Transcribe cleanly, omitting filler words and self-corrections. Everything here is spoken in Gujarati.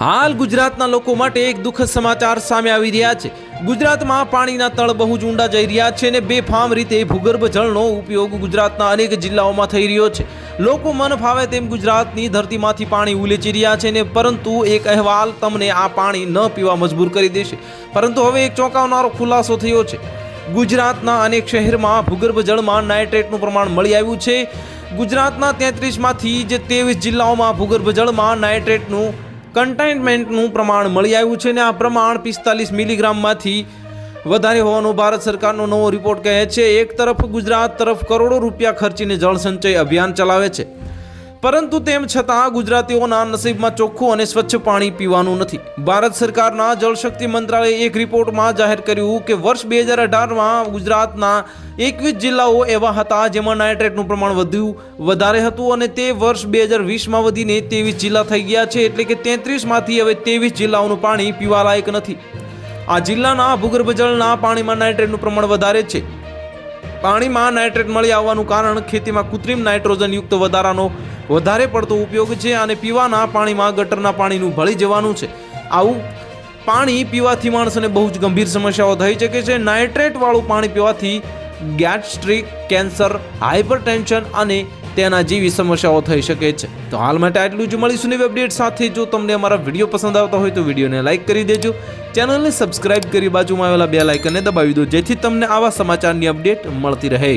હાલ ગુજરાતના લોકો માટે એક દુઃખદ સમાચાર સામે આવી રહ્યા છે। ગુજરાતમાં પાણીના તળ બહુ જ ઊંડા જઈ રહ્યા છે અને બેફામ રીતે ભૂગર્ભ જળનો ઉપયોગ ગુજરાતના અનેક જિલ્લાઓમાં થઈ રહ્યો છે। લોકો મન ફાવે તેમ ગુજરાતની ધરતીમાંથી પાણી ઉલેચી રહ્યા છે ને પરંતુ એક અહેવાલ તમને આ પાણી ન પીવા મજબૂર કરી દેશે। પરંતુ હવે એક ચોંકાવનારો ખુલાસો થયો છે। ગુજરાતના અનેક શહેરમાં ભૂગર્ભ જળમાં નાઇટ્રેટનું પ્રમાણ મળી આવ્યું છે। ગુજરાતના 33માંથી જે 23 જિલ્લાઓમાં ભૂગર્ભ જળમાં નાઇટ્રેટનું કન્ટેનમેન્ટનું પ્રમાણ મળી આવ્યું છે અને આ પ્રમાણ 45 મિલીગ્રામમાંથી વધારે હોવાનું ભારત સરકારનો નવો રિપોર્ટ કહે છે। એક તરફ ગુજરાત તરફ કરોડો રૂપિયા ખર્ચીને જળ સંચય અભિયાન ચલાવે છે પરંતુ તેમ છતાં ગુજરાતીઓના નસીબમાં ચોખ્ખું અને સ્વચ્છ પાણી પીવાનું નથી। ભારત સરકારના જળશક્તિ મંત્રાલયે એક રિપોર્ટમાં જાહેર કર્યું કે વર્ષ 2018માં ગુજરાતના 21 જિલ્લાઓ એવા હતા જેમાં નાઇટ્રેટનું પ્રમાણ વધારે હતું અને તે વર્ષ 2020માં વધીને 23 જિલ્લા થઈ ગયા છે। એટલે કે 33માંથી હવે 23 જિલ્લાઓનું પાણી પીવાલાયક નથી। આ જિલ્લાના ભૂગર્ભ જળના પાણીમાં નાઇટ્રેટનું પ્રમાણ વધારે છે। પાણીમાં નાઇટ્રેટ મળી આવવાનું કારણ ખેતીમાં કૃત્રિમ નાઇટ્રોજનયુક્ત વધારે પડતો ઉપયોગ છે અને પીવાના પાણીમાં ગટરના પાણીનું ભળી જવાનું છે। આવું પાણી પીવાથી માણસોને બહુ જ ગંભીર સમસ્યાઓ થઈ શકે છે। નાઇટ્રેટવાળું પાણી પીવાથી ગેસ્ટ્રિક, કેન્સર, હાઇપરટેન્શન અને તેના જેવી સમસ્યાઓ થઈ શકે છે। તો હાલ માટે આટલું જ। મળીશું નવી અપડેટ સાથે। જો તમને અમારા વિડીયો પસંદ આવતા હોય તો વિડીયોને લાઇક કરી દેજો, ચેનલને સબસ્ક્રાઇબ કરી બાજુમાં આવેલા બેલ આઇકનને દબાવી દો જેથી તમને આવા સમાચારની અપડેટ મળતી રહે।